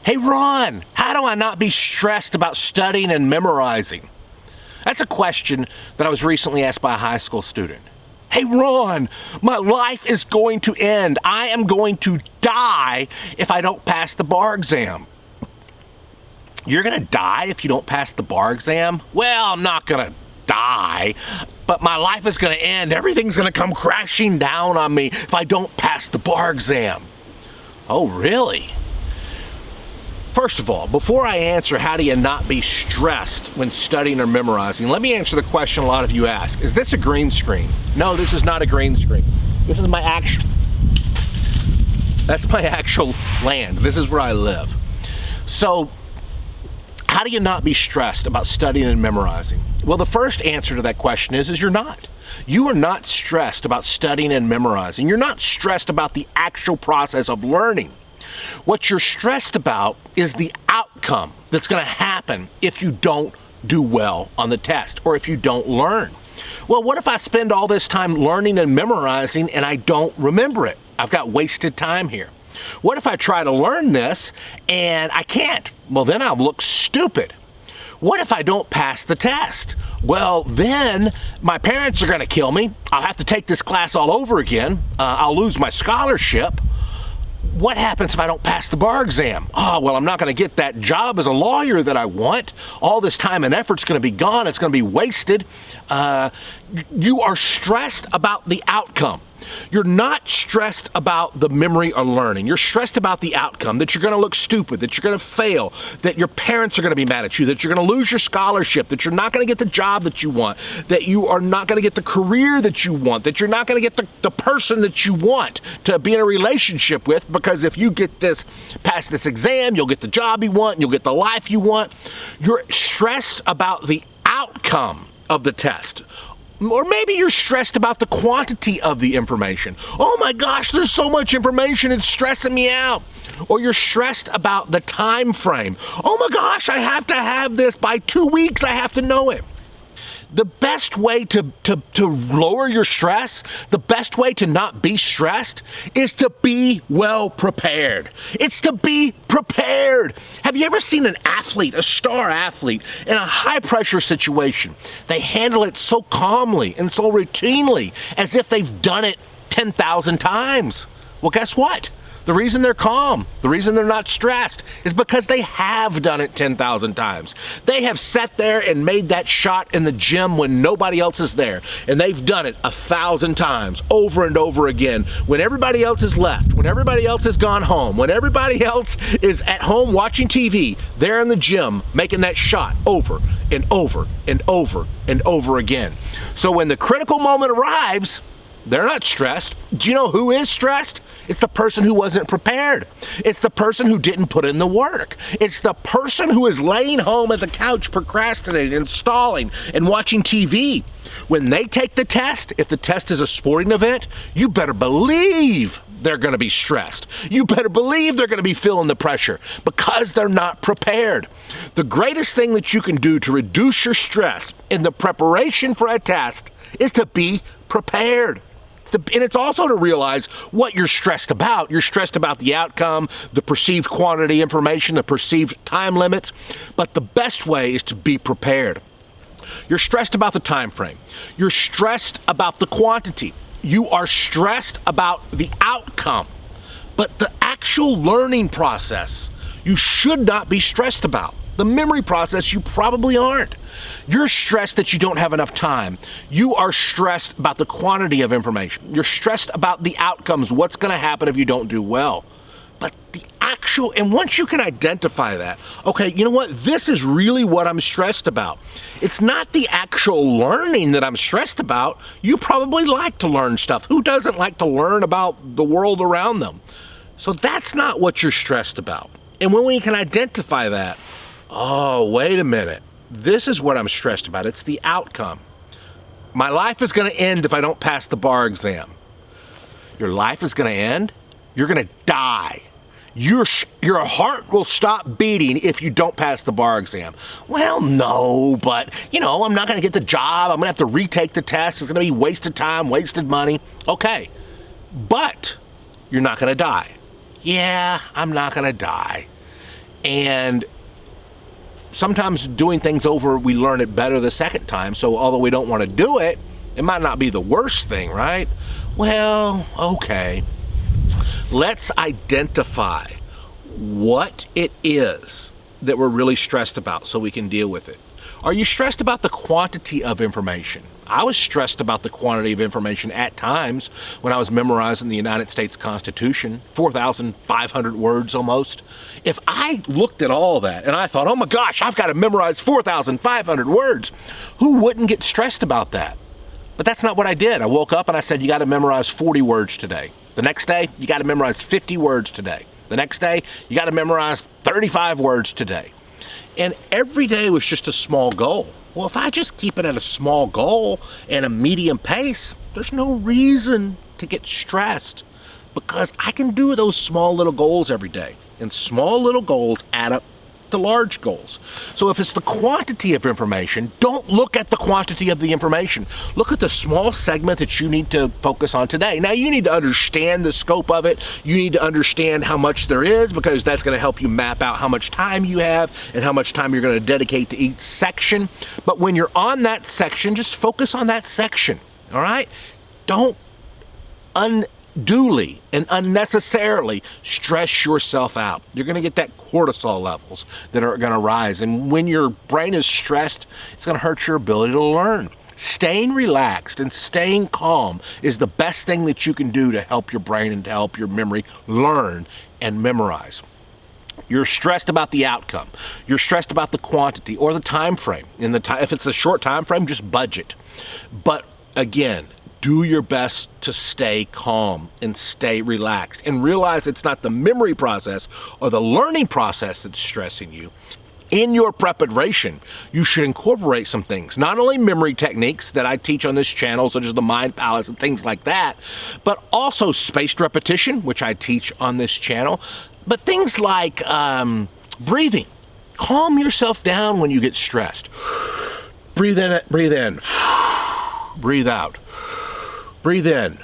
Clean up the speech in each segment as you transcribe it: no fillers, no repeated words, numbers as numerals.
Hey, Ron, how do I not be stressed about studying and memorizing? That's a question that I was recently asked by a high school student. Hey, Ron, my life is going to end. I am going to die if I don't pass the bar exam. You're going to die if you don't pass the bar exam? Well, I'm not going to die, but my life is going to end. Everything's going to come crashing down on me if I don't pass the bar exam. Oh, really? First of all, before I answer how do you not be stressed when studying or memorizing, let me answer the question a lot of you ask. Is this a green screen? No, this is not a green screen. This is that's my actual land. This is where I live. So, how do you not be stressed about studying and memorizing? Well, the first answer to that question is you're not. You are not stressed about studying and memorizing. You're not stressed about the actual process of learning. What you're stressed about is the outcome that's going to happen if you don't do well on the test or if you don't learn. Well, what if I spend all this time learning and memorizing and I don't remember it? I've got wasted time here. What if I try to learn this and I can't? Well, then I'll look stupid. What if I don't pass the test? Well, then my parents are going to kill me. I'll have to take this class all over again. I'll lose my scholarship. What happens if I don't pass the bar exam? Oh, well, I'm not going to get that job as a lawyer that I want. All this time and effort's going to be gone. It's going to be wasted. You are stressed about the outcome. You're not stressed about the memory or learning. You're stressed about the outcome, that you're going to look stupid, that you're going to fail, that your parents are going to be mad at you, that you're going to lose your scholarship, that you're not going to get the job that you want, that you are not going to get the career that you want, that you're not going to get the person that you want to be in a relationship with, because if you get this, pass this exam, you'll get the job you want, you'll get the life you want. You're stressed about the outcome of the test. Or maybe you're stressed about the quantity of the information. Oh my gosh, there's so much information, it's stressing me out. Or you're stressed about the time frame. Oh my gosh, I have to have this by 2 weeks, I have to know it. The best way to lower your stress, the best way to not be stressed is to be well prepared. It's to be prepared. Have you ever seen an athlete, a star athlete, in a high pressure situation? They handle it so calmly and so routinely as if they've done it 10,000 times. Well, guess what? The reason they're calm, the reason they're not stressed is because they have done it 10,000 times. They have sat there and made that shot in the gym when nobody else is there. And they've done it 1,000 times over and over again. When everybody else is left, when everybody else has gone home, when everybody else is at home watching TV, they're in the gym making that shot over and over and over and over again. So when the critical moment arrives, they're not stressed. Do you know who is stressed? It's the person who wasn't prepared. It's the person who didn't put in the work. It's the person who is laying home at the couch procrastinating and stalling and watching TV. When they take the test, if the test is a sporting event, you better believe they're going to be stressed. You better believe they're going to be feeling the pressure because they're not prepared. The greatest thing that you can do to reduce your stress in the preparation for a test is to be prepared. And it's also to realize what you're stressed about. You're stressed about the outcome, the perceived quantity of information, the perceived time limits. But the best way is to be prepared. You're stressed about the time frame. You're stressed about the quantity. You are stressed about the outcome. But the actual learning process, you should not be stressed about. The memory process, you probably aren't. You're stressed that you don't have enough time. You are stressed about the quantity of information. You're stressed about the outcomes, what's going to happen if you don't do well. But the actual, and once you can identify that, okay, you know what? This is really what I'm stressed about. It's not the actual learning that I'm stressed about. You probably like to learn stuff. Who doesn't like to learn about the world around them? So that's not what you're stressed about. And when we can identify that, oh, wait a minute. This is what I'm stressed about. It's the outcome. My life is going to end if I don't pass the bar exam. Your life is going to end? You're going to die. Your heart will stop beating if you don't pass the bar exam. Well, no, but, I'm not going to get the job. I'm going to have to retake the test. It's going to be wasted time, wasted money. Okay, but you're not going to die. Yeah, I'm not going to die. And sometimes doing things over, we learn it better the second time. So although we don't want to do it, it might not be the worst thing, right? Well, okay. Let's identify what it is that we're really stressed about so we can deal with it. Are you stressed about the quantity of information? I was stressed about the quantity of information at times when I was memorizing the United States Constitution, 4,500 words almost. If I looked at all that and I thought, oh my gosh, I've got to memorize 4,500 words, who wouldn't get stressed about that? But that's not what I did. I woke up and I said, you got to memorize 40 words today. The next day, you got to memorize 50 words today. The next day, you got to memorize 35 words today. And every day was just a small goal. Well, if I just keep it at a small goal and a medium pace, there's no reason to get stressed because I can do those small little goals every day. And small little goals add up to large goals. So if it's the quantity of information, don't look at the quantity of the information. Look at the small segment that you need to focus on today. Now, you need to understand the scope of it. You need to understand how much there is because that's going to help you map out how much time you have and how much time you're going to dedicate to each section. But when you're on that section, just focus on that section, all right? Don't unduly and unnecessarily stress yourself out. You're going to get that cortisol levels that are going to rise. And when your brain is stressed, it's going to hurt your ability to learn. Staying relaxed and staying calm is the best thing that you can do to help your brain and to help your memory learn and memorize. You're stressed about the outcome. You're stressed about the quantity or the time frame. If it's a short time frame, just budget. But again, do your best to stay calm and stay relaxed and realize it's not the memory process or the learning process that's stressing you. In your preparation, you should incorporate some things, not only memory techniques that I teach on this channel, such as the mind palace and things like that, but also spaced repetition, which I teach on this channel, but things like breathing. Calm yourself down when you get stressed. Breathe in, breathe out. Breathe in,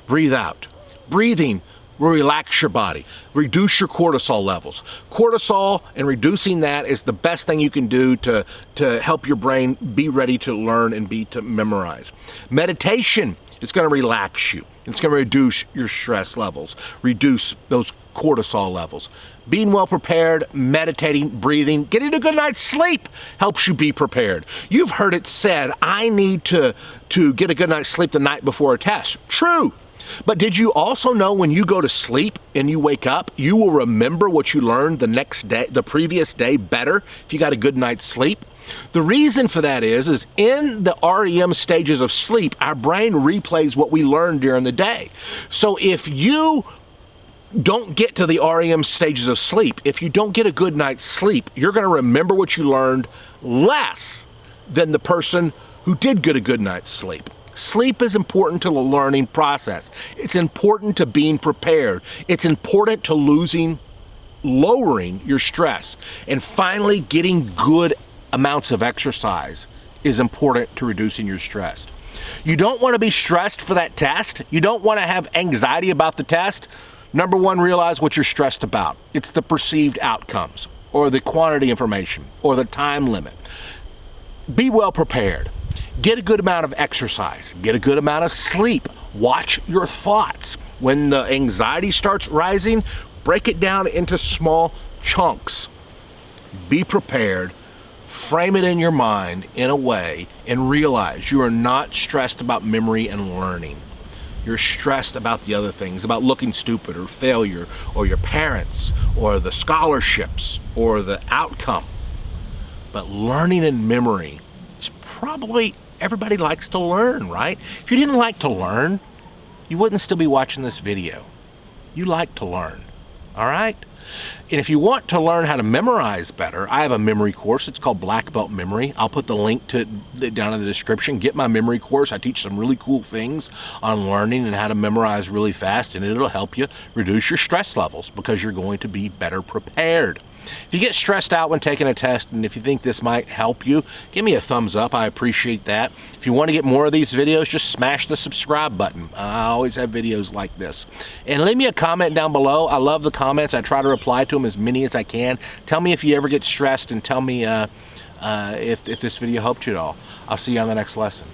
breathe out. Breathing will relax your body, reduce your cortisol levels. Cortisol and reducing that is the best thing you can do to help your brain be ready to learn and to memorize. Meditation is going to relax you. It's going to reduce your stress levels, reduce those cortisol levels. Being well prepared, meditating, breathing, getting a good night's sleep helps you be prepared. You've heard it said, I need to get a good night's sleep the night before a test. True. But did you also know when you go to sleep and you wake up, you will remember what you learned the next day, the previous day better if you got a good night's sleep? The reason for that is in the REM stages of sleep, our brain replays what we learned during the day. So if you don't get to the REM stages of sleep, if you don't get a good night's sleep, you're going to remember what you learned less than the person who did get a good night's sleep. Sleep is important to the learning process. It's important to being prepared. It's important to lowering your stress. And finally, getting good amounts of exercise is important to reducing your stress. You don't want to be stressed for that test. You don't want to have anxiety about the test. Number one, realize what you're stressed about. It's the perceived outcomes or the quantity information or the time limit. Be well prepared. Get a good amount of exercise. Get a good amount of sleep. Watch your thoughts. When the anxiety starts rising, break it down into small chunks. Be prepared. Frame it in your mind in a way and realize you are not stressed about memory and learning. You're stressed about the other things, about looking stupid or failure or your parents or the scholarships or the outcome. But learning and memory is probably, everybody likes to learn, right? If you didn't like to learn, you wouldn't still be watching this video. You like to learn, all right? And if you want to learn how to memorize better, I have a memory course. It's called Black Belt Memory. I'll put the link to it down in the description. Get my memory course. I teach some really cool things on learning and how to memorize really fast, and it'll help you reduce your stress levels because you're going to be better prepared. If you get stressed out when taking a test, and if you think this might help you, give me a thumbs up. I appreciate that. If you want to get more of these videos, just smash the subscribe button. I always have videos like this. And leave me a comment down below. I love the comments. I try to reply to them as many as I can. Tell me if you ever get stressed, and tell me if this video helped you at all. I'll see you on the next lesson.